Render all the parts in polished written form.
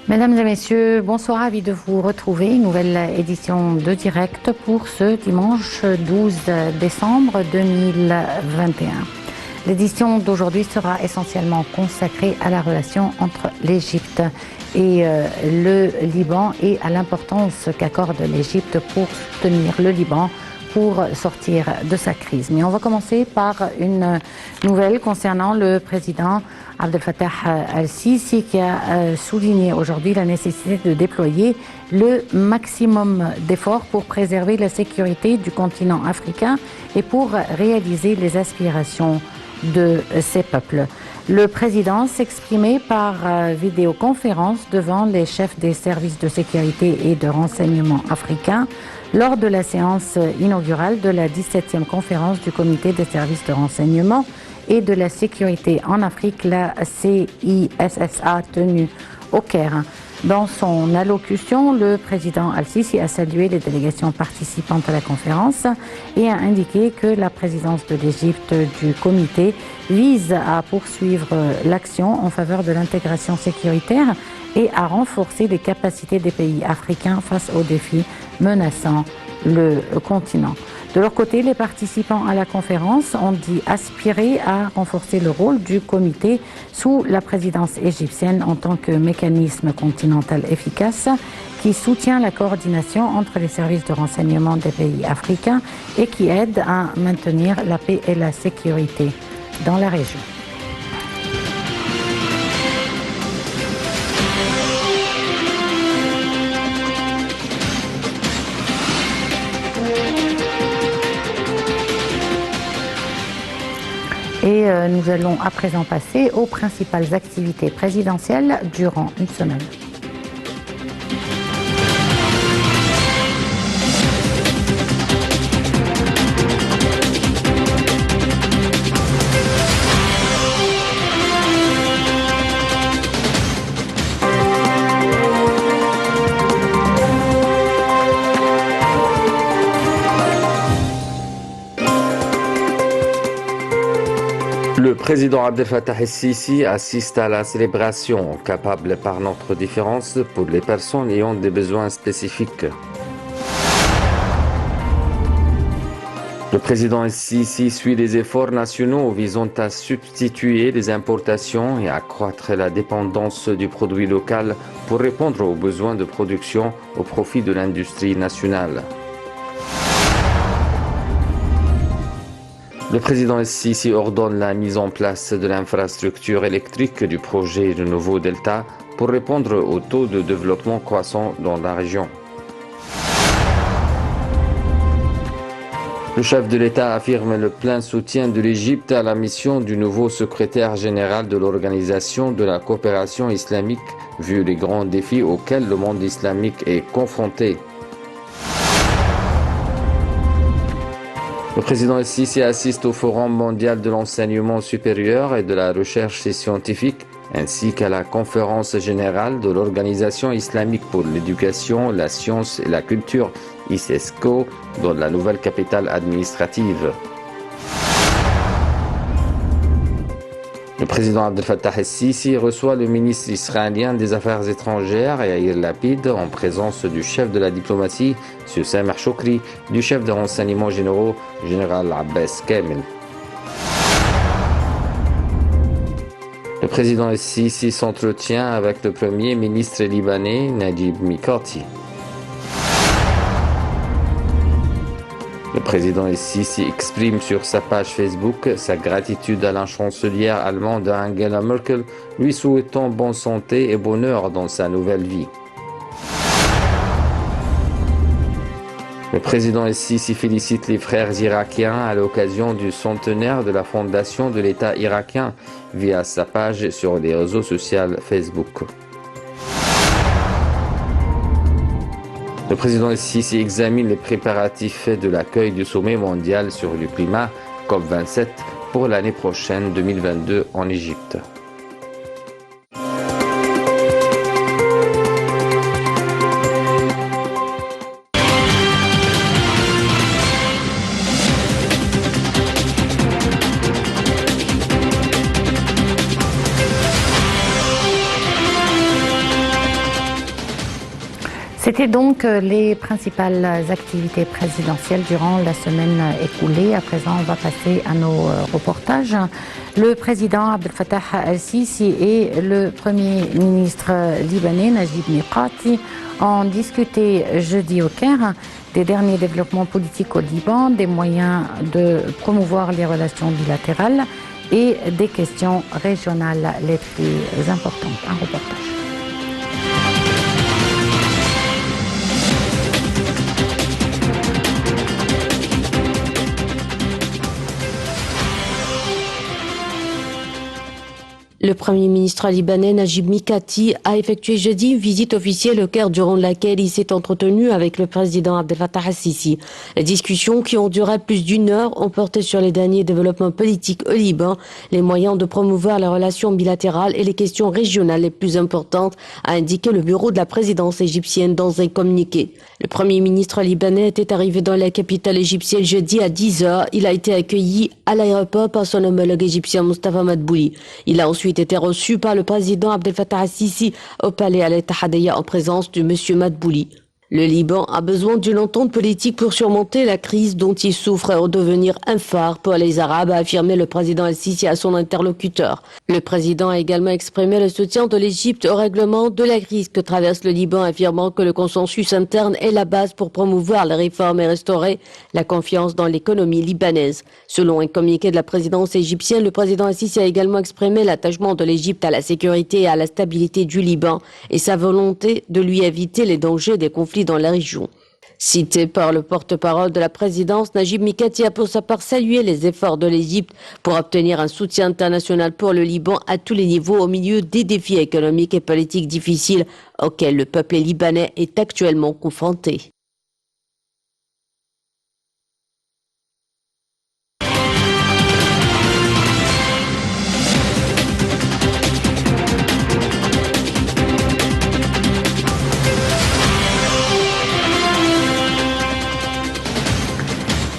Mesdames et messieurs, bonsoir, ravi de vous retrouver. Une nouvelle édition de direct pour ce dimanche 12 décembre 2021. L'édition d'aujourd'hui sera essentiellement consacrée à la relation entre l'Égypte et le Liban et à l'importance qu'accorde l'Égypte pour soutenir le Liban pour sortir de sa crise. Mais on va commencer par une nouvelle concernant le président Abdel Fattah al-Sisi qui a souligné aujourd'hui la nécessité de déployer le maximum d'efforts pour préserver la sécurité du continent africain et pour réaliser les aspirations de ces peuples. Le président s'exprimait par vidéoconférence devant les chefs des services de sécurité et de renseignement africains lors de la séance inaugurale de la 17e conférence du comité des services de renseignement et de la sécurité en Afrique, la CISSA, tenue au Caire. Dans son allocution, le président al-Sisi a salué les délégations participantes à la conférence et a indiqué que la présidence de l'Égypte du comité vise à poursuivre l'action en faveur de l'intégration sécuritaire et à renforcer les capacités des pays africains face aux défis menaçant le continent. De leur côté, les participants à la conférence ont dit aspirer à renforcer le rôle du comité sous la présidence égyptienne en tant que mécanisme continental efficace qui soutient la coordination entre les services de renseignement des pays africains et qui aide à maintenir la paix et la sécurité dans la région. Et nous allons à présent passer aux principales activités présidentielles durant une semaine. Le président Abdel Fattah el-Sisi assiste à la célébration capable par notre différence pour les personnes ayant des besoins spécifiques. Le président el-Sisi suit les efforts nationaux visant à substituer les importations et accroître la dépendance du produit local pour répondre aux besoins de production au profit de l'industrie nationale. Le président el-Sisi ordonne la mise en place de l'infrastructure électrique du projet de nouveau Delta pour répondre au taux de développement croissant dans la région. Le chef de l'État affirme le plein soutien de l'Égypte à la mission du nouveau secrétaire général de l'Organisation de la coopération islamique, vu les grands défis auxquels le monde islamique est confronté. Le président el-Sisi assiste au Forum mondial de l'enseignement supérieur et de la recherche scientifique, ainsi qu'à la conférence générale de l'Organisation islamique pour l'éducation, la science et la culture, ISESCO, dans la nouvelle capitale administrative. Le président Abdel Fattah el-Sisi reçoit le ministre israélien des Affaires étrangères, Yair Lapid, en présence du chef de la diplomatie, M. Sameh Choukri, du chef des renseignements généraux, général Abbas Kamel. Le président el-Sisi s'entretient avec le premier ministre libanais, Najib Mikati. Le président el-Sisi exprime sur sa page Facebook sa gratitude à la chancelière allemande Angela Merkel, lui souhaitant bonne santé et bonheur dans sa nouvelle vie. Le président el-Sisi félicite les frères irakiens à l'occasion du centenaire de la fondation de l'État irakien via sa page sur les réseaux sociaux Facebook. Le président el-Sisi examine les préparatifs de l'accueil du sommet mondial sur le climat COP27 pour l'année prochaine 2022 en Égypte. C'était donc les principales activités présidentielles durant la semaine écoulée. À présent, on va passer à nos reportages. Le président Abdel Fattah el-Sisi et le premier ministre libanais Najib Mikati ont discuté jeudi au Caire des derniers développements politiques au Liban, des moyens de promouvoir les relations bilatérales et des questions régionales les plus importantes. Un reportage. Le Premier ministre libanais Najib Mikati a effectué jeudi une visite officielle au Caire durant laquelle il s'est entretenu avec le président Abdel Fattah el-Sisi. Les discussions qui ont duré plus d'une heure ont porté sur les derniers développements politiques au Liban, les moyens de promouvoir les relations bilatérales et les questions régionales les plus importantes, a indiqué le bureau de la présidence égyptienne dans un communiqué. Le Premier ministre libanais était arrivé dans la capitale égyptienne jeudi à 10h. Il a été accueilli à l'aéroport par son homologue égyptien Mustafa Madbouli. Il a ensuite été reçu par le président Abdel Fattah el-Sisi au palais Al-Ittihadiyya en présence de M. Madbouli. Le Liban a besoin d'une entente politique pour surmonter la crise dont il souffre et redevenir un phare pour les Arabes, a affirmé le président el-Sisi à son interlocuteur. Le président a également exprimé le soutien de l'Égypte au règlement de la crise que traverse le Liban, affirmant que le consensus interne est la base pour promouvoir les réformes et restaurer la confiance dans l'économie libanaise. Selon un communiqué de la présidence égyptienne, le président el-Sisi a également exprimé l'attachement de l'Égypte à la sécurité et à la stabilité du Liban et sa volonté de lui éviter les dangers des conflits dans la région. Cité par le porte-parole de la présidence, Najib Mikati a pour sa part salué les efforts de l'Égypte pour obtenir un soutien international pour le Liban à tous les niveaux au milieu des défis économiques et politiques difficiles auxquels le peuple libanais est actuellement confronté.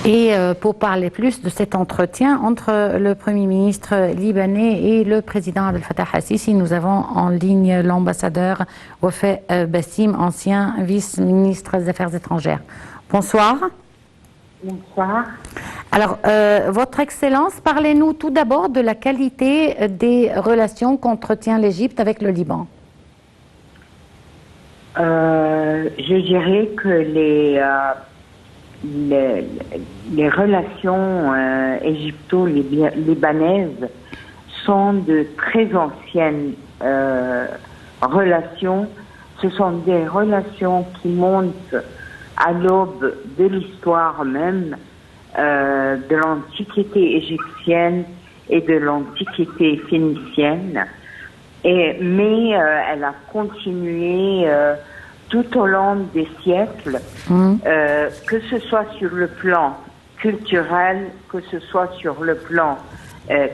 Et pour parler plus de cet entretien entre le Premier ministre libanais et le président Abdel Fattah el-Sisi, nous avons en ligne l'ambassadeur Wafé Bassim, ancien vice-ministre des Affaires étrangères. Bonsoir. Bonsoir. Alors, Votre Excellence, parlez-nous tout d'abord de la qualité des relations qu'entretient l'Égypte avec le Liban. Je dirais que les relations égypto-libanaises sont de très anciennes relations. Ce sont des relations qui montent à l'aube de l'histoire même de l'Antiquité égyptienne et de l'Antiquité phénicienne. Mais elle a continué tout au long des siècles, que ce soit sur le plan culturel, que ce soit sur le plan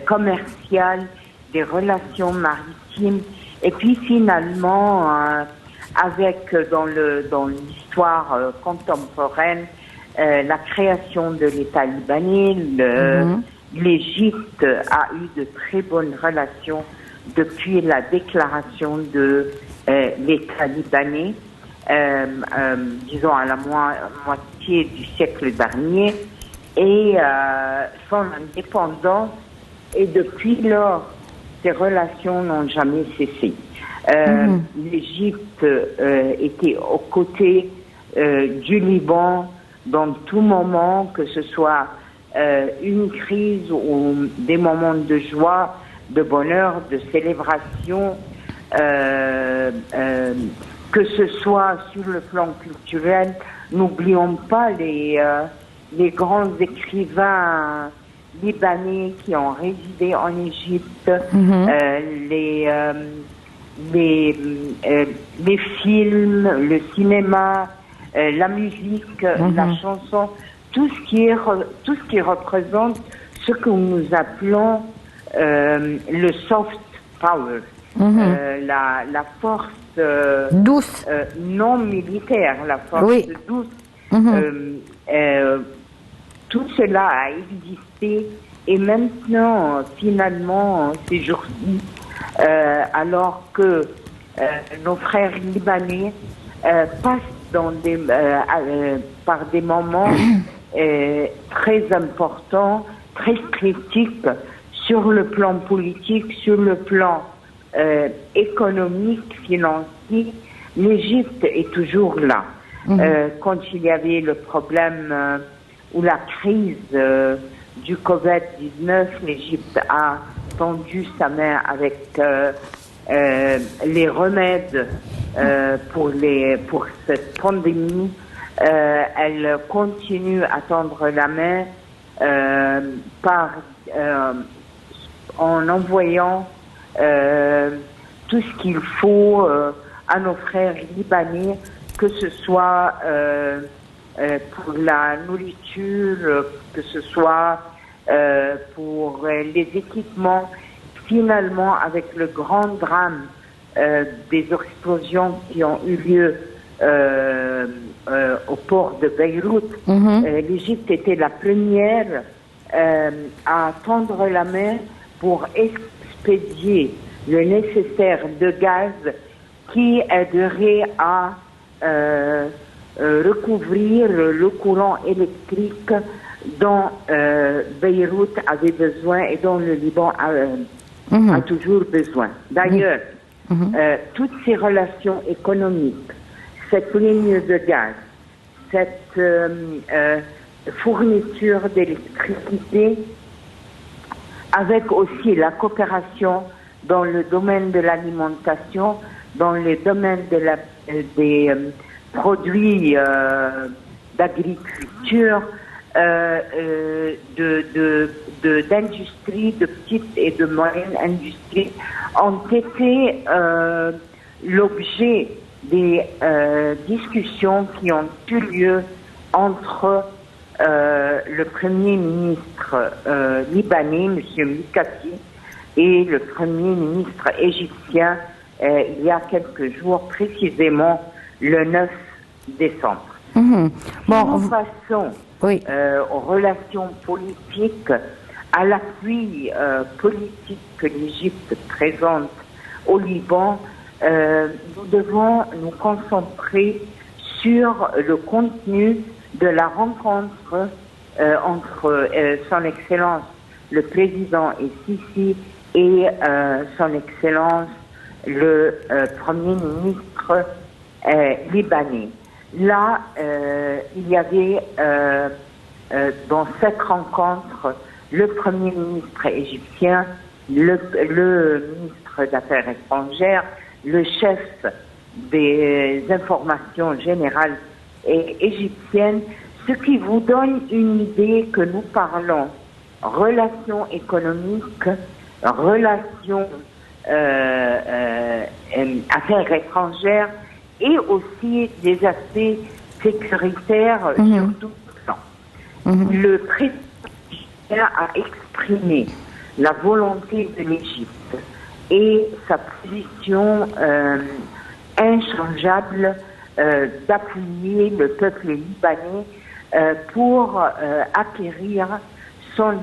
commercial, des relations maritimes, et puis finalement avec dans l'histoire contemporaine la création de l'État libanais. L'Égypte a eu de très bonnes relations depuis la déclaration de l'État libanais. Disons à la moitié du siècle dernier, et son indépendance, et depuis lors, ces relations n'ont jamais cessé. L'Égypte était aux côtés du Liban dans tout moment, que ce soit une crise ou des moments de joie, de bonheur, de célébration, que ce soit sur le plan culturel. N'oublions pas les grands écrivains libanais qui ont résidé en Égypte, les films, le cinéma, la musique, la chanson, tout ce qui représente ce que nous appelons le soft power, la force douce, non militaire, la force douce. Tout cela a existé, et maintenant, finalement, ces jours-ci, alors que nos frères libanais passent par des moments très importants, très critiques sur le plan politique, sur le plan économique, financier. L'Égypte est toujours là. Quand il y avait le problème ou la crise du Covid-19, l'Égypte a tendu sa main avec les remèdes pour cette pandémie. Elle continue à tendre la main en envoyant tout ce qu'il faut à nos frères libanais, que ce soit pour la nourriture, que ce soit pour les équipements. Finalement, avec le grand drame des explosions qui ont eu lieu au port de Beyrouth, l'Égypte était la première à tendre la main pour expédier le nécessaire de gaz qui aiderait à recouvrir le courant électrique dont Beyrouth avait besoin et dont le Liban a toujours besoin. D'ailleurs, toutes ces relations économiques, cette ligne de gaz, cette fourniture d'électricité, avec aussi la coopération dans le domaine de l'alimentation, dans le domaine des produits d'agriculture, d'industrie, de petites et de moyennes industries, ont été l'objet des discussions qui ont eu lieu entre le Premier ministre libanais, M. Mikati, et le Premier ministre égyptien il y a quelques jours, précisément le 9 décembre. Bon, nous passons aux relations politiques, à l'appui politique que l'Égypte présente au Liban. Nous devons nous concentrer sur le contenu de la rencontre entre Son Excellence le président Sisi et Son Excellence le Premier ministre libanais. Là, il y avait dans cette rencontre le Premier ministre égyptien, le ministre d'Affaires étrangères, le chef des informations générales égyptiennes, ce qui vous donne une idée que nous parlons relations économiques, relations affaires étrangères et aussi des aspects sécuritaires sur tout le plan. Le président a exprimé la volonté de l'Égypte et sa position inchangeable d'appuyer le peuple libanais pour acquérir son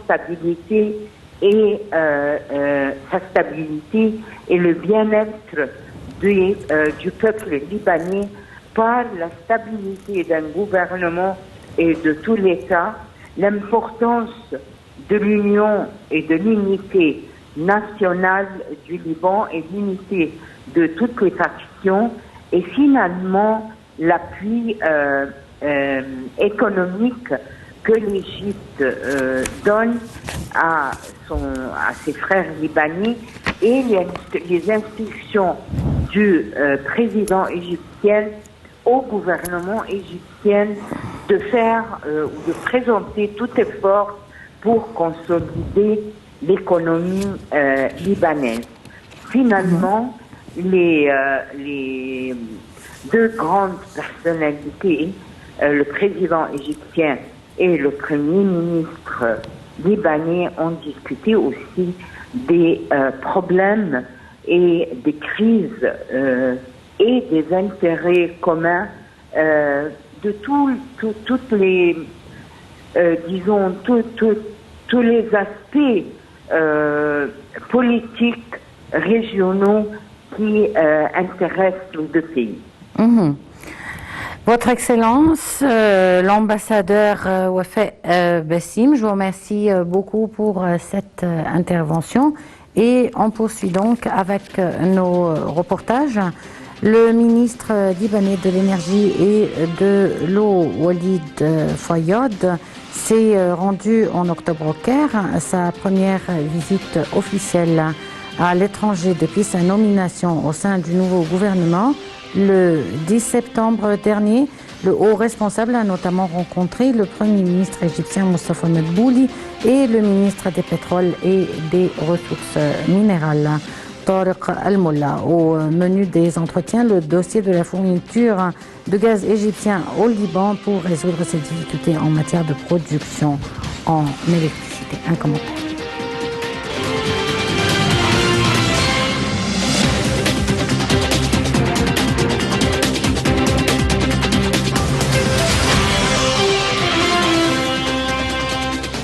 stabilité et sa stabilité et le bien-être du peuple libanais par la stabilité d'un gouvernement et de tout l'État, l'importance de l'union et de l'unité nationale du Liban et l'unité de toutes les factions et finalement l'appui économique que l'Égypte donne à ses frères libanais et les instructions du président égyptien au gouvernement égyptien de faire ou de présenter tout effort pour consolider l'économie libanaise. Finalement, les deux grandes personnalités, le président égyptien et le premier ministre libanais, ont discuté aussi des problèmes et des crises et des intérêts communs de toutes les, disons, tous les aspects politiques régionaux qui intéressent les deux pays. Votre Excellence, l'ambassadeur Wafé Bassim, je vous remercie beaucoup pour cette intervention et on poursuit donc avec nos reportages. Le ministre libanais de l'énergie et de l'eau, Walid Fayad, s'est rendu en octobre au Caire, sa première visite officielle à l'étranger depuis sa nomination au sein du nouveau gouvernement. Le 10 septembre dernier, le haut responsable a notamment rencontré le Premier ministre égyptien Mostafa Madbouli et le ministre des Pétroles et des Ressources minérales, Tariq Al-Molla. Au menu des entretiens, le dossier de la fourniture de gaz égyptien au Liban pour résoudre ces difficultés en matière de production en électricité. Un commentaire.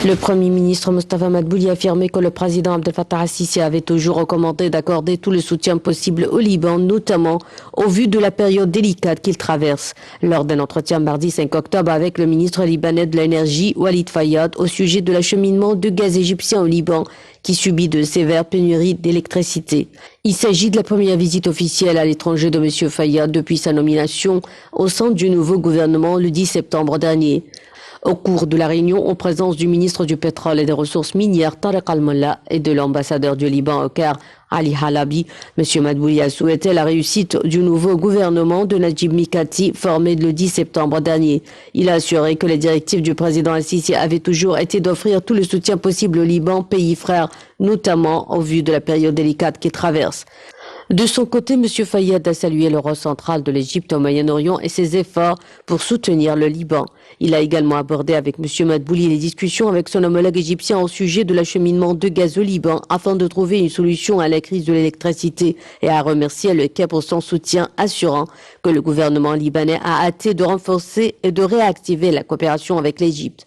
Le Premier ministre Mostafa Madbouli a affirmé que le président Abdel Fattah al-Sisi avait toujours recommandé d'accorder tout le soutien possible au Liban, notamment au vu de la période délicate qu'il traverse. Lors d'un entretien mardi 5 octobre avec le ministre libanais de l'énergie, Walid Fayad, au sujet de l'acheminement de gaz égyptien au Liban, qui subit de sévères pénuries d'électricité. Il s'agit de la première visite officielle à l'étranger de M. Fayad depuis sa nomination au sein du nouveau gouvernement le 10 septembre dernier. Au cours de la réunion, en présence du ministre du Pétrole et des Ressources minières Tariq Al-Molla et de l'ambassadeur du Liban au Caire, Ali Halabi, M. Madbouli a souhaité la réussite du nouveau gouvernement de Najib Mikati formé le 10 septembre dernier. Il a assuré que les directives du président al-Sisi avaient toujours été d'offrir tout le soutien possible au Liban, pays frère, notamment au vu de la période délicate qu'il traverse. De son côté, M. Fayad a salué le rôle central de l'Égypte au Moyen-Orient et ses efforts pour soutenir le Liban. Il a également abordé avec M. Madbouli les discussions avec son homologue égyptien au sujet de l'acheminement de gaz au Liban afin de trouver une solution à la crise de l'électricité et a remercié le Caire pour son soutien, assurant que le gouvernement libanais a hâté de renforcer et de réactiver la coopération avec l'Égypte.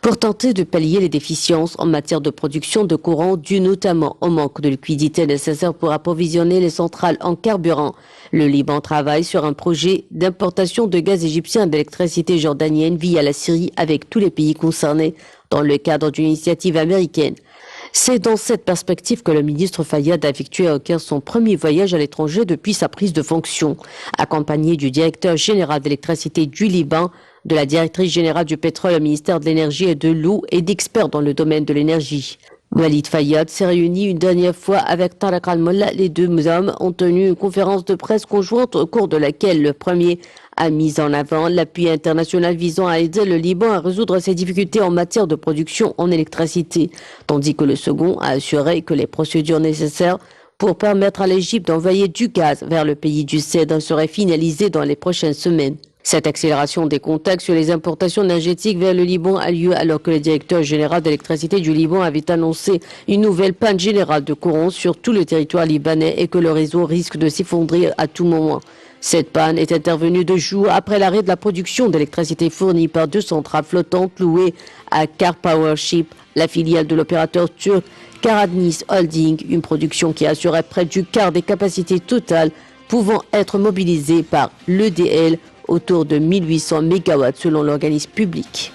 Pour tenter de pallier les déficiences en matière de production de courant dues notamment au manque de liquidité nécessaire pour approvisionner les centrales en carburant, le Liban travaille sur un projet d'importation de gaz égyptien et d'électricité jordanienne via la Syrie avec tous les pays concernés dans le cadre d'une initiative américaine. C'est dans cette perspective que le ministre Fayad a effectué au Caire son premier voyage à l'étranger depuis sa prise de fonction, accompagné du directeur général d'électricité du Liban, de la directrice générale du pétrole au ministère de l'énergie et de l'eau et d'experts dans le domaine de l'énergie. Walid Fayad s'est réuni une dernière fois avec Tariq Al-Molla. Les deux hommes ont tenu une conférence de presse conjointe au cours de laquelle le premier a mis en avant l'appui international visant à aider le Liban à résoudre ses difficultés en matière de production en électricité, tandis que le second a assuré que les procédures nécessaires pour permettre à l'Égypte d'envoyer du gaz vers le pays du Cèdre seraient finalisées dans les prochaines semaines. Cette accélération des contacts sur les importations énergétiques vers le Liban a lieu alors que le directeur général d'électricité du Liban avait annoncé une nouvelle panne générale de courant sur tout le territoire libanais et que le réseau risque de s'effondrer à tout moment. Cette panne est intervenue 2 jours après l'arrêt de la production d'électricité fournie par 2 centrales flottantes louées à Car Powership, la filiale de l'opérateur turc Karadnis Holding, une production qui assurait près du quart des capacités totales pouvant être mobilisées par l'EDL, autour de 1800 MW selon l'organisme public.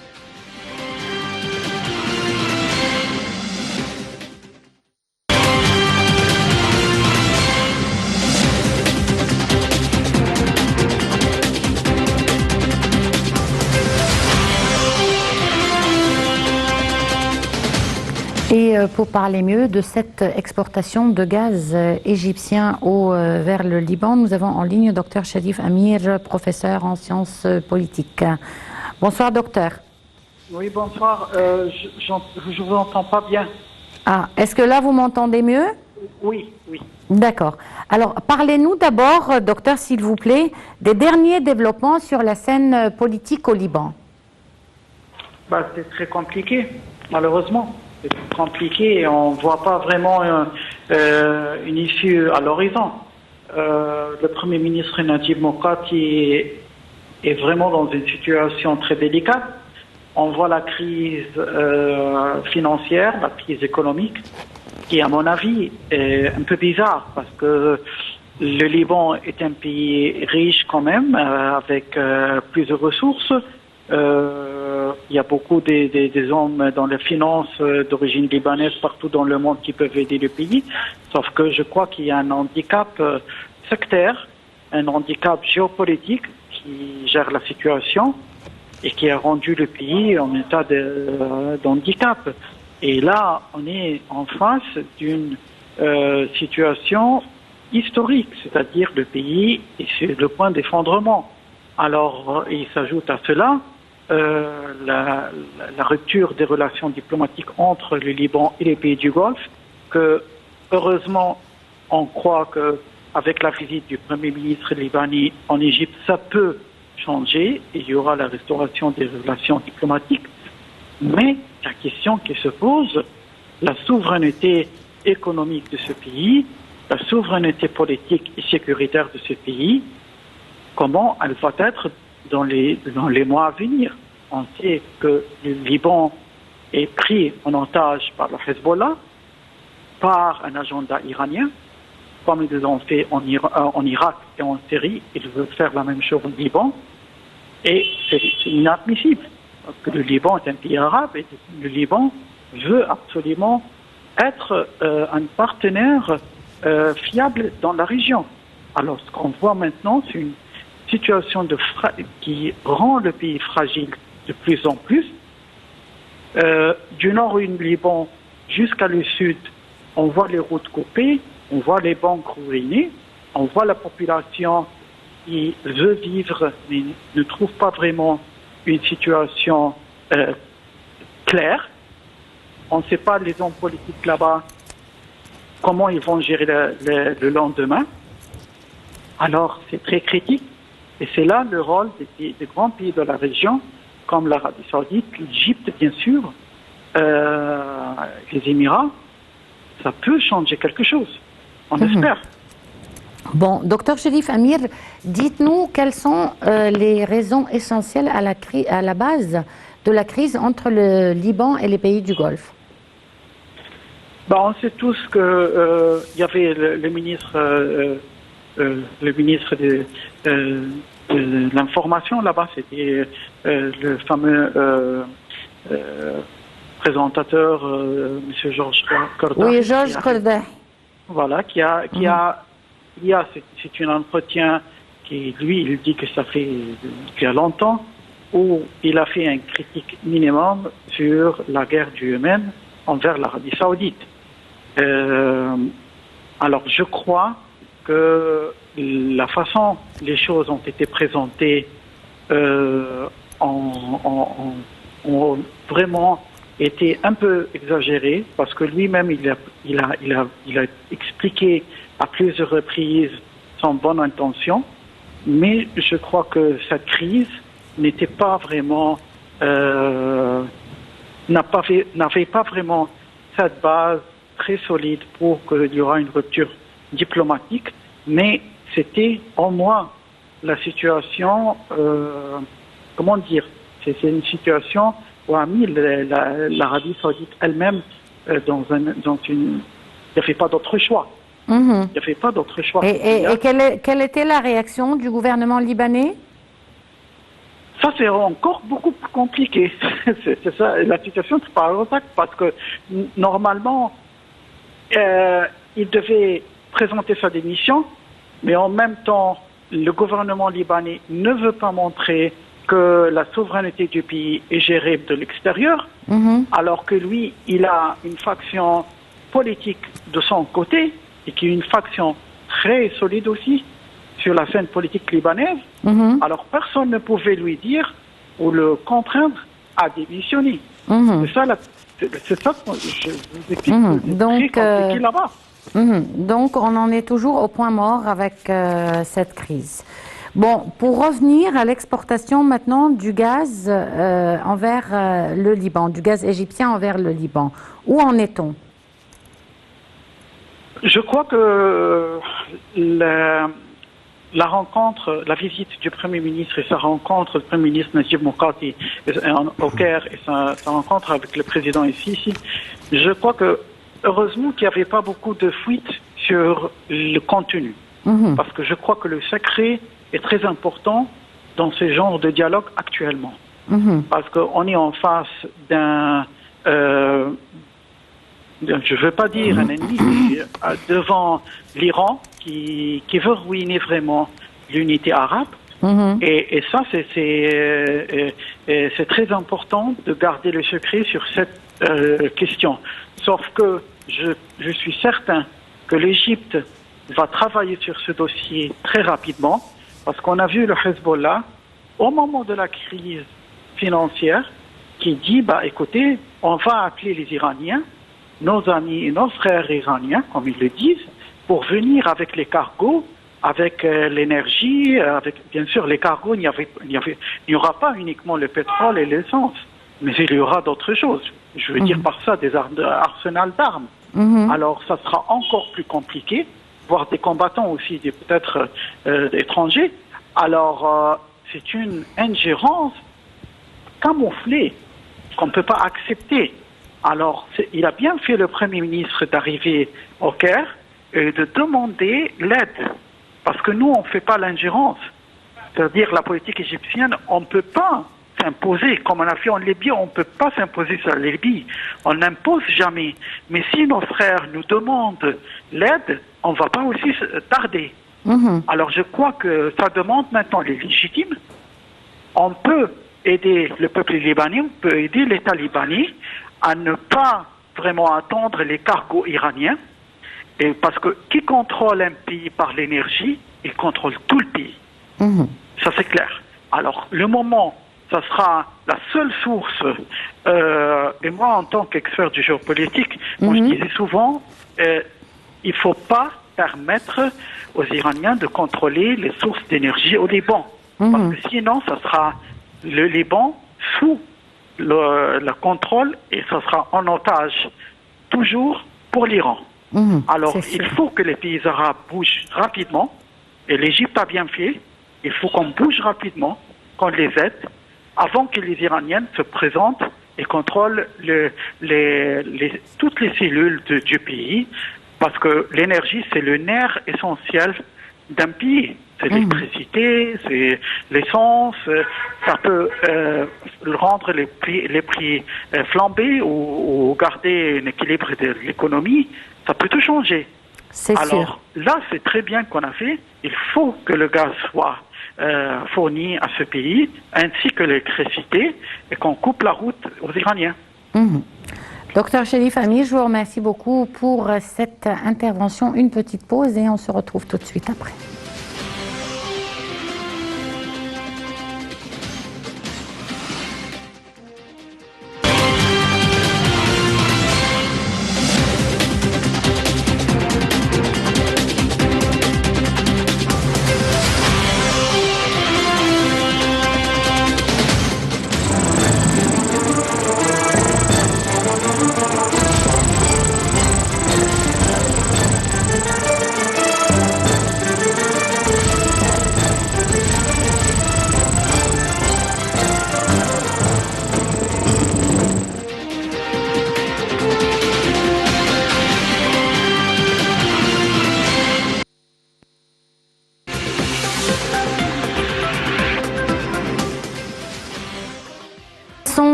Et pour parler mieux de cette exportation de gaz égyptien vers le Liban, nous avons en ligne Dr Sharif Amir, professeur en sciences politiques. Bonsoir docteur. Oui, bonsoir. Je vous entends pas bien. Ah, est-ce que là vous m'entendez mieux? Oui, oui. D'accord. Alors parlez-nous d'abord, docteur, s'il vous plaît, des derniers développements sur la scène politique au Liban. C'est très compliqué, malheureusement. C'est compliqué et on ne voit pas vraiment une issue à l'horizon. Le Premier ministre Najib Mikati est vraiment dans une situation très délicate. On voit la crise financière, la crise économique, qui à mon avis est un peu bizarre parce que le Liban est un pays riche quand même, avec plusieurs ressources. Il y a beaucoup des hommes dans les finances d'origine libanaise partout dans le monde qui peuvent aider le pays. Sauf que je crois qu'il y a un handicap sectaire, un handicap géopolitique qui gère la situation et qui a rendu le pays en état d'handicap. Et là, on est en face d'une situation historique, c'est-à-dire le pays est sur le point d'effondrement. Alors, il s'ajoute à cela la rupture des relations diplomatiques entre le Liban et les pays du Golfe, que heureusement, on croit qu'avec la visite du Premier ministre libanais en Égypte, ça peut changer et il y aura la restauration des relations diplomatiques. Mais la question qui se pose, la souveraineté économique de ce pays, la souveraineté politique et sécuritaire de ce pays, comment elle va être dans les mois à venir. On sait que le Liban est pris en otage par le Hezbollah, par un agenda iranien, comme ils l'ont fait en Irak et en Syrie. Ils veulent faire la même chose au Liban. Et c'est inadmissible. Parce que le Liban est un pays arabe et le Liban veut absolument être un partenaire fiable dans la région. Alors ce qu'on voit maintenant, c'est une situation qui rend le pays fragile de plus en plus. Du nord du Liban jusqu'à le sud, on voit les routes coupées, on voit les banques ruinées, on voit la population qui veut vivre mais ne trouve pas vraiment une situation claire. On ne sait pas les hommes politiques là-bas comment ils vont gérer le lendemain. Alors c'est très critique. Et c'est là le rôle des grands pays de la région, comme l'Arabie Saoudite, l'Égypte, bien sûr, les Émirats. Ça peut changer quelque chose. On espère. Bon, docteur Cherif Amir, dites-nous quelles sont les raisons essentielles à la base de la crise entre le Liban et les pays du Golfe. On sait tous que il y avait le ministre de l'information là-bas, c'était le fameux présentateur, M. Georges Corda. Oui, Georges Corda. Voilà, c'est un entretien qui, lui, il dit que ça fait depuis longtemps, où il a fait un critique minimum sur la guerre du Yémen envers l'Arabie Saoudite. Alors, je crois que la façon dont les choses ont été présentées ont vraiment été un peu exagérées, parce que lui-même, il a expliqué à plusieurs reprises son bonne intention, mais je crois que cette crise n'était pas vraiment, n'avait pas vraiment cette base très solide pour qu'il y aura une rupture diplomatique, mais c'était au moins la situation, comment dire, c'est une situation où a mis l'Arabie Saoudite elle-même dans une... Il n'y avait pas d'autre choix. Il n'y avait pas d'autre choix. Et quelle était la réaction du gouvernement libanais? Ça, c'est encore beaucoup plus compliqué. C'est ça, la situation est paradoxale, parce que normalement, il devait présenter sa démission, mais en même temps, le gouvernement libanais ne veut pas montrer que la souveraineté du pays est gérée de l'extérieur, alors que lui, il a une faction politique de son côté, et qui est une faction très solide aussi sur la scène politique libanaise. Alors personne ne pouvait lui dire ou le contraindre à démissionner. C'est ça que je vous explique. Donc, très compliqué là-bas. Donc on en est toujours au point mort avec cette crise. Bon, pour revenir à l'exportation maintenant du gaz envers le Liban, du gaz égyptien envers le Liban, où en est-on? Je crois que la rencontre, la visite du Premier ministre et sa rencontre du Premier ministre Najib Mikati au Caire et sa rencontre avec le président Sisi, je crois que heureusement qu'il n'y avait pas beaucoup de fuites sur le contenu. parce que je crois que le secret est très important dans ce genre de dialogue actuellement. Parce qu'on est en face d'un, je ne veux pas dire un ennemi, mais devant l'Iran qui veut ruiner vraiment l'unité arabe. Et ça, c'est très important de garder le secret sur cette question. Sauf que je suis certain que l'Égypte va travailler sur ce dossier très rapidement, parce qu'on a vu le Hezbollah, au moment de la crise financière, qui dit, écoutez, on va appeler les Iraniens, nos amis et nos frères iraniens, comme ils le disent, pour venir avec les cargos, avec l'énergie, avec bien sûr les cargos, il n'y aura pas uniquement le pétrole et l'essence, mais il y aura d'autres choses. Je veux dire par ça des arsenals d'armes. Alors ça sera encore plus compliqué, voire des combattants aussi, peut-être étrangers. Alors c'est une ingérence camouflée qu'on ne peut pas accepter. Alors il a bien fait le Premier ministre d'arriver au Caire et de demander l'aide. Parce que nous, on ne fait pas l'ingérence. C'est-à-dire la politique égyptienne, on ne peut pas s'imposer. Comme on a fait en Libye, on ne peut pas s'imposer sur la Libye. On n'impose jamais. Mais si nos frères nous demandent l'aide, on ne va pas aussi tarder. Alors je crois que sa demande maintenant est légitime. On peut aider le peuple libanais, on peut aider l'État libanais à ne pas vraiment attendre les cargos iraniens. Et parce que qui contrôle un pays par l'énergie, il contrôle tout le pays. Ça c'est clair. Alors le moment, ça sera la seule source. Et moi, en tant qu'expert du géopolitique, moi je disais souvent, il ne faut pas permettre aux Iraniens de contrôler les sources d'énergie au Liban. Parce que sinon, ça sera le Liban sous le contrôle et ça sera en otage toujours pour l'Iran. Alors, il faut que les pays arabes bougent rapidement, et l'Égypte a bien fait. Il faut qu'on bouge rapidement, qu'on les aide, avant que les Iraniennes se présentent et contrôlent toutes les cellules du pays, parce que l'énergie, c'est le nerf essentiel d'un pays. C'est l'électricité, c'est l'essence, ça peut rendre les prix flamber ou garder un équilibre de l'économie. Ça peut tout changer. Alors là, c'est très bien qu'on a fait. Il faut que le gaz soit fourni à ce pays, ainsi que l'électricité, et qu'on coupe la route aux Iraniens. Docteur Cherif Ami, je vous remercie beaucoup pour cette intervention. Une petite pause et on se retrouve tout de suite après.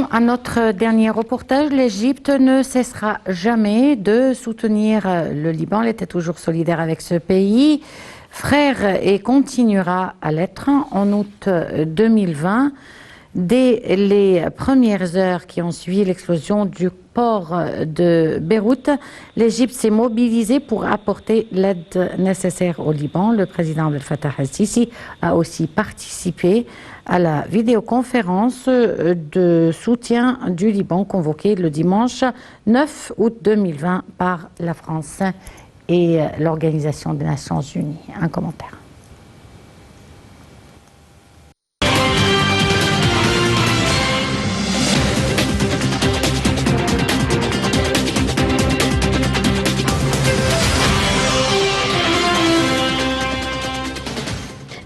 À notre dernier reportage, l'Égypte ne cessera jamais de soutenir le Liban. Elle était toujours solidaire avec ce pays, frère, et continuera à l'être. En août 2020, dès les premières heures qui ont suivi l'explosion du port de Beyrouth, l'Égypte s'est mobilisée pour apporter l'aide nécessaire au Liban. Le président Abdel Fattah al-Sisi a aussi participé à la vidéoconférence de soutien du Liban convoquée le dimanche 9 août 2020 par la France et l'Organisation des Nations Unies. Un commentaire.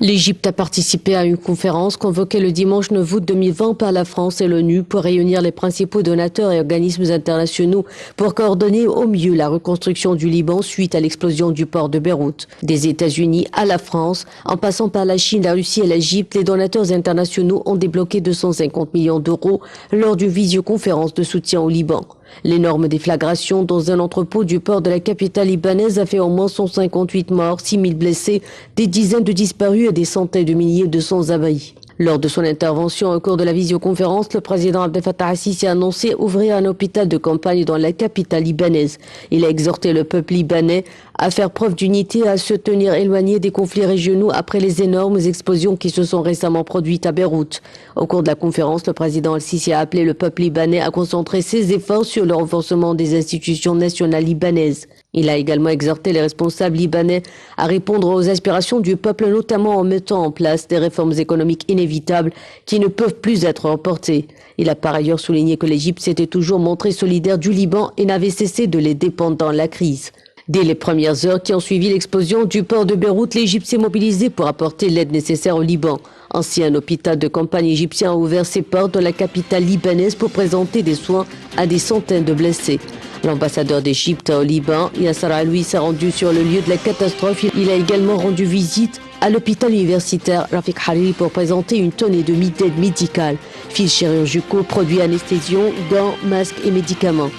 L'Égypte a participé à une conférence convoquée le dimanche 9 août 2020 par la France et l'ONU pour réunir les principaux donateurs et organismes internationaux pour coordonner au mieux la reconstruction du Liban suite à l'explosion du port de Beyrouth. Des États-Unis à la France, en passant par la Chine, la Russie et l'Égypte, les donateurs internationaux ont débloqué 250 millions d'euros lors d'une visioconférence de soutien au Liban. L'énorme déflagration dans un entrepôt du port de la capitale libanaise a fait au moins 158 morts, 6 000 blessés, des dizaines de disparus et des centaines de milliers de sans-abri. Lors de son intervention au cours de la visioconférence, le président Abdel Fattah al-Sisi a annoncé ouvrir un hôpital de campagne dans la capitale libanaise. Il a exhorté le peuple libanais à faire preuve d'unité et à se tenir éloigné des conflits régionaux après les énormes explosions qui se sont récemment produites à Beyrouth. Au cours de la conférence, le président al-Sisi a appelé le peuple libanais à concentrer ses efforts sur le renforcement des institutions nationales libanaises. Il a également exhorté les responsables libanais à répondre aux aspirations du peuple, notamment en mettant en place des réformes économiques inévitables qui ne peuvent plus être reportées. Il a par ailleurs souligné que l'Égypte s'était toujours montrée solidaire du Liban et n'avait cessé de l'aider pendant la crise. Dès les premières heures qui ont suivi l'explosion du port de Beyrouth, l'Égypte s'est mobilisée pour apporter l'aide nécessaire au Liban. Ainsi, un hôpital de campagne égyptien a ouvert ses portes dans la capitale libanaise pour présenter des soins à des centaines de blessés. L'ambassadeur d'Égypte au Liban, Yasser Aloui, s'est rendu sur le lieu de la catastrophe. Il a également rendu visite à l'hôpital universitaire Rafik Hariri pour présenter une tonne et demie d'aide médicale, fils chirurgicaux, produits anesthésiants, gants, masques et médicaments.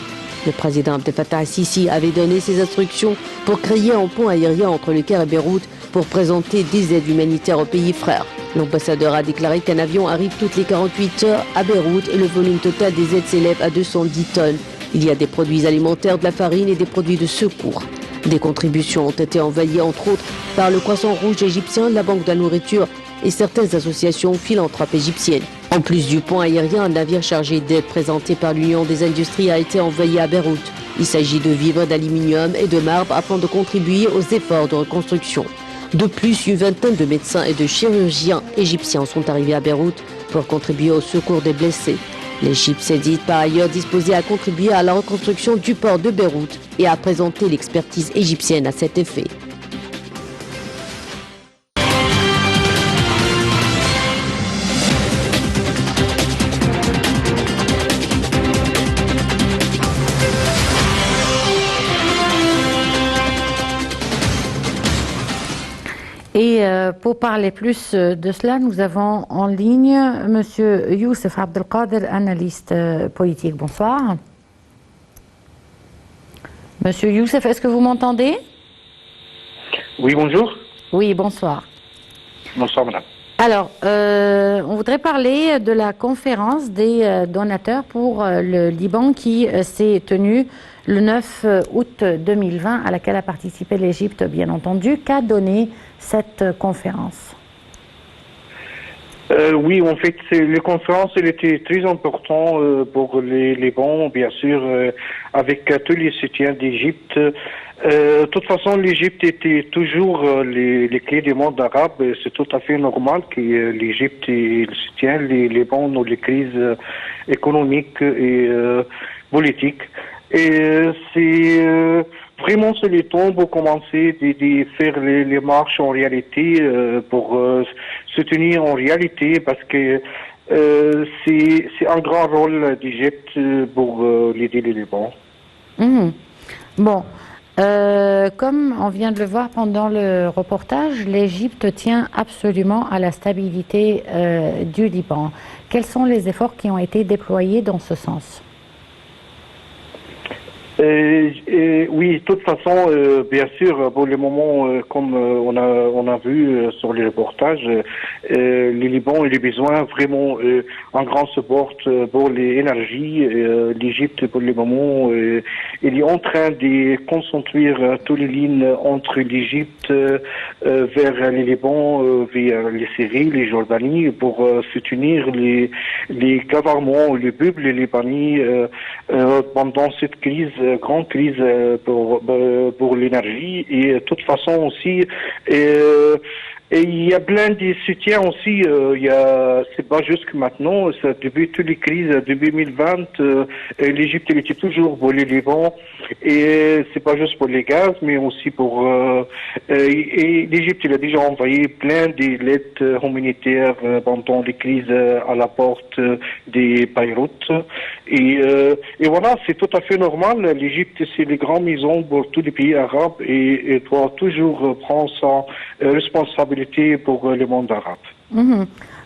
Le président Abdel Fattah al-Sisi avait donné ses instructions pour créer un pont aérien entre le Caire et Beyrouth pour présenter des aides humanitaires aux pays frères. L'ambassadeur a déclaré qu'un avion arrive toutes les 48 heures à Beyrouth et le volume total des aides s'élève à 210 tonnes. Il y a des produits alimentaires, de la farine et des produits de secours. Des contributions ont été envoyées entre autres par le Croissant Rouge égyptien, la Banque de la Nourriture et certaines associations philanthropes égyptiennes. En plus du pont aérien, un navire chargé d'aide présenté par l'Union des industries a été envoyé à Beyrouth. Il s'agit de vivres, d'aluminium et de marbre afin de contribuer aux efforts de reconstruction. De plus, une vingtaine de médecins et de chirurgiens égyptiens sont arrivés à Beyrouth pour contribuer au secours des blessés. L'Égypte s'est dit par ailleurs disposée à contribuer à la reconstruction du port de Beyrouth et à présenter l'expertise égyptienne à cet effet. Et pour parler plus de cela, nous avons en ligne Monsieur Youssef Abdelkader, analyste politique. Bonsoir. Monsieur Youssef, est-ce que vous m'entendez? Oui, bonjour. Oui, bonsoir. Bonsoir, madame. Alors, on voudrait parler de la conférence des donateurs pour le Liban qui s'est tenue le 9 août 2020, à laquelle a participé l'Égypte, bien entendu. Qu'a donné cette conférence? Oui, en fait, la conférence, elle était très importante pour les Liban, bien sûr, avec tous les soutiens d'Égypte. De toute façon, l'Égypte était toujours les clés du monde arabe. C'est tout à fait normal que l'Égypte soutienne les Liban dans les crises économiques et politiques. Et c'est vraiment c'est le temps pour commencer de faire les marches en réalité pour soutenir en réalité parce que c'est un grand rôle d'Égypte pour l'aider les Liban. Bon, comme on vient de le voir pendant le reportage, l'Égypte tient absolument à la stabilité du Liban. Quels sont les efforts qui ont été déployés dans ce sens? Oui, de toute façon, bien sûr, pour le moment, comme on a vu sur les reportages, le Liban il a besoin vraiment un grand support pour l'énergie. L'Égypte, pour le moment, il est en train de concentrer toutes les lignes entre l'Égypte vers le Liban, vers les Syrie, les Jordanie, pour soutenir les gouvernements, le peuple libanais pendant cette crise. Grande crise pour l'énergie et de toute façon aussi Et il y a plein de soutiens aussi. C'est pas juste que maintenant. Depuis toutes les crises, depuis 2020, l'Égypte elle était toujours pour le Liban. Et c'est pas juste pour les gaz, mais aussi pour. Et l'Égypte elle a déjà envoyé plein de lettres humanitaires pendant les crises à la porte des Beyrouth. Et voilà, c'est tout à fait normal. L'Égypte, c'est les grandes maisons pour tous les pays arabes et doit toujours prendre sa responsabilité pour le monde arabe.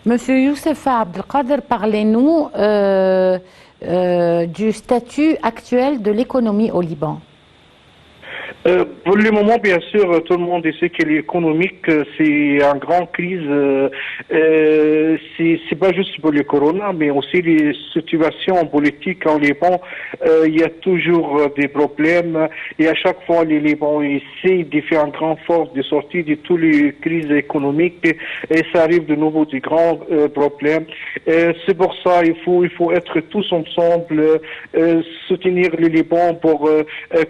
Monsieur Youssef Abdelkader, parlez-nous du statut actuel de l'économie au Liban. Pour le moment, bien sûr, tout le monde sait que l'économique, c'est une grande crise. C'est pas juste pour le corona, mais aussi les situations politiques en Liban. Il y a toujours des problèmes. Et à chaque fois, les Liban essaient de faire un grand force de sortir de toutes les crises économiques. Et ça arrive de nouveau des grands problèmes. C'est pour ça il faut être tous ensemble, soutenir le Liban pour,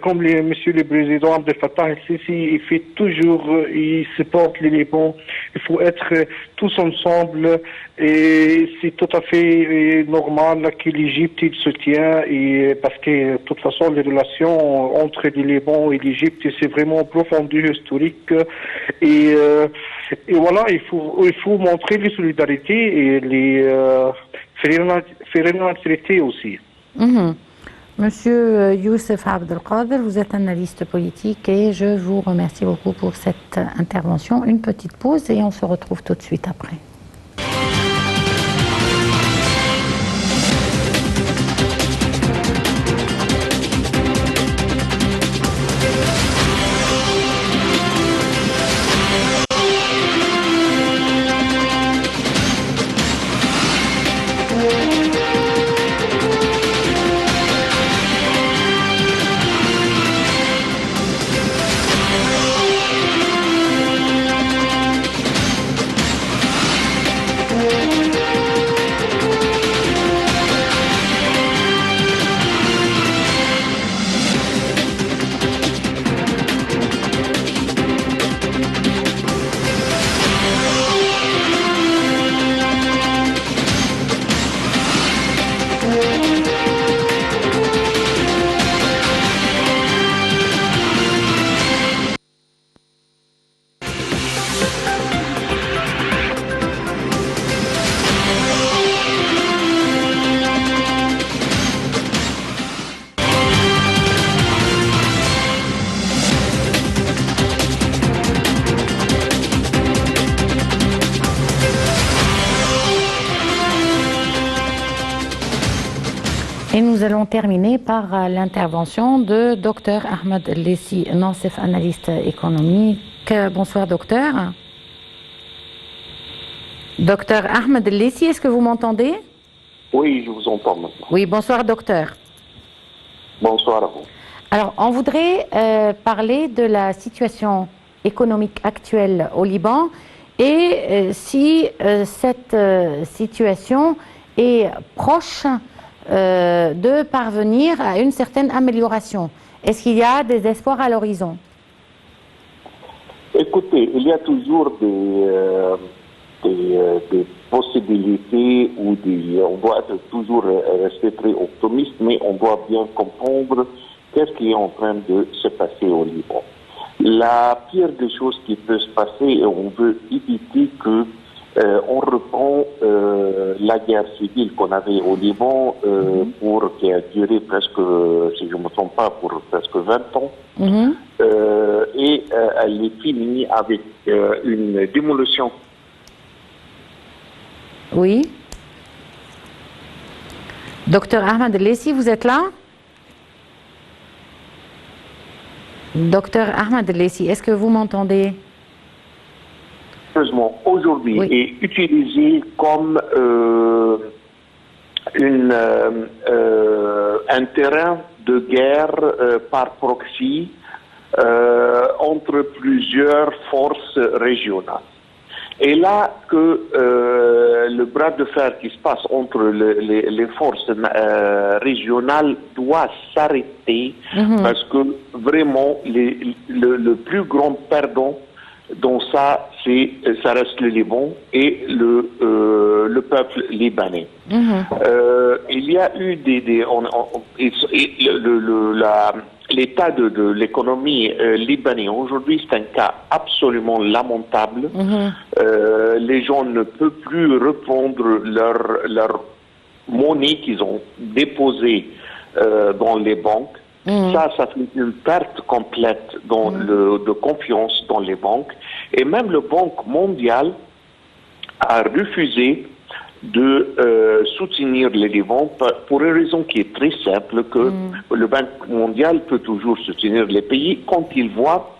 comme monsieur le président Abdel Fattah el-Sisi, il fait toujours, il supporte les Liban. Il faut être tous ensemble et c'est tout à fait normal que l'Égypte soutient et parce que de toute façon les relations entre le Liban et l'Égypte c'est vraiment profondément historique et voilà il faut montrer les solidarités et les fraternité aussi. Monsieur Youssef Abdelkader, vous êtes analyste politique et je vous remercie beaucoup pour cette intervention. Une petite pause et on se retrouve tout de suite après. Et nous allons terminer par l'intervention de Dr Ahmed El-Lessi, Nassef, analyste économique. Bonsoir docteur. Docteur Ahmed El-Lessi, est-ce que vous m'entendez? Oui, je vous entends maintenant. Oui, bonsoir docteur. Bonsoir à vous. Alors, on voudrait parler de la situation économique actuelle au Liban et si cette situation est proche de parvenir à une certaine amélioration. Est-ce qu'il y a des espoirs à l'horizon? Écoutez, il y a toujours des possibilités ou on doit toujours rester très optimiste, mais on doit bien comprendre qu'est-ce qui est en train de se passer au Liban. La pire des choses qui peut se passer, et on veut éviter que on reprend la guerre civile qu'on avait au Liban qui a duré presque, si je ne me trompe pas, pour presque 20 ans. Et elle est finie avec une démolition. Oui. Docteur Ahmed El-Lessi, vous êtes là? Docteur Ahmed El-Lessi, est-ce que vous m'entendez? Aujourd'hui oui. est utilisé comme un terrain de guerre par proxy entre plusieurs forces régionales. Et là que le bras de fer qui se passe entre les forces régionales doit s'arrêter parce que vraiment le plus grand perdant Donc ça reste le Liban et le peuple libanais. Il y a eu l'état de l'économie libanaise aujourd'hui, c'est un cas absolument lamentable. Les gens ne peuvent plus reprendre leur monnaie qu'ils ont déposée dans les banques. Ça fait une perte complète de confiance dans les banques. Et même le Banque mondiale a refusé de soutenir les Liban pour une raison qui est très simple, que le Banque mondial peut toujours soutenir les pays quand il voit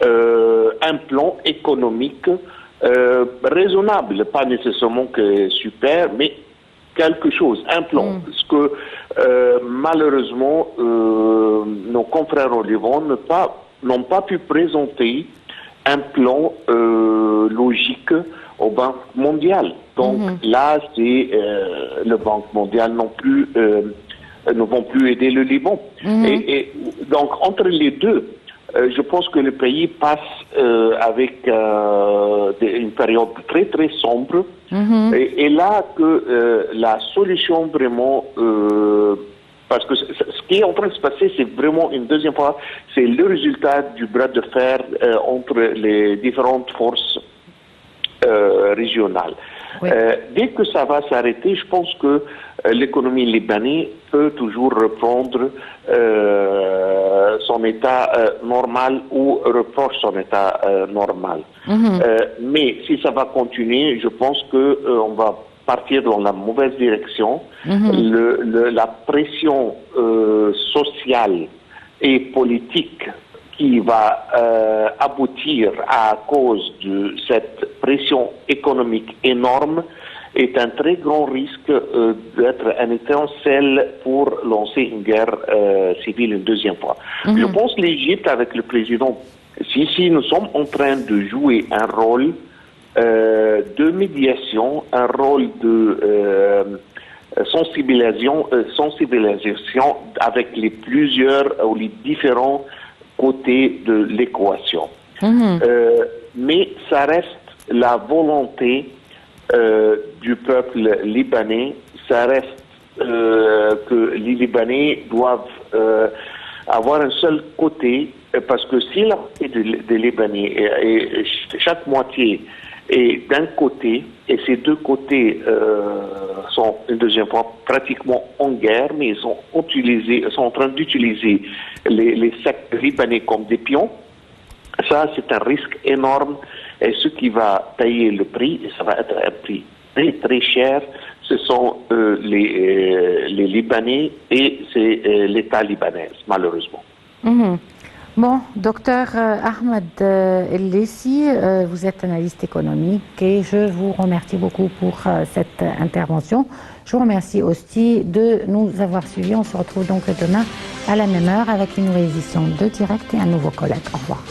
un plan économique raisonnable, pas nécessairement que super, mais quelque chose, un plan. Parce que malheureusement, nos confrères au Liban n'ont pas pu présenter un plan logique au Banque mondial. Donc là, le Banque mondial ne vont plus aider le Liban. Et donc entre les deux, je pense que le pays passe avec une période très très sombre. Et là que la solution vraiment, parce que ce qui est en train de se passer, c'est vraiment une deuxième fois, c'est le résultat du bras de fer entre les différentes forces régionales. Oui. Dès que ça va s'arrêter, je pense que l'économie libanaise peut toujours reprendre son état normal ou reproche son état normal. Mais si ça va continuer, je pense que on va partir dans la mauvaise direction. La pression sociale et politique qui va aboutir à cause de cette pression économique énorme est un très grand risque d'être un étincelle pour lancer une guerre civile une deuxième fois. Je pense que l'Égypte, avec le président Sisi, nous sommes en train de jouer un rôle de médiation, un rôle de sensibilisation avec les différents côtés de l'équation. Mais ça reste la volonté du peuple libanais, ça reste que les Libanais doivent avoir un seul côté, parce que si la moitié des Libanais et chaque moitié est d'un côté, et ces deux côtés sont une deuxième fois pratiquement en guerre, mais ils sont en train d'utiliser les sectes libanais comme des pions, ça c'est un risque énorme. Et ce qui va payer le prix, et ça va être un prix très très cher, ce sont les Libanais et c'est l'État libanais, malheureusement. Bon, docteur Ahmed El-Lessi, vous êtes analyste économique et je vous remercie beaucoup pour cette intervention. Je vous remercie aussi de nous avoir suivis. On se retrouve donc demain à la même heure avec une nouvelle édition de Direct et un nouveau collègue. Au revoir.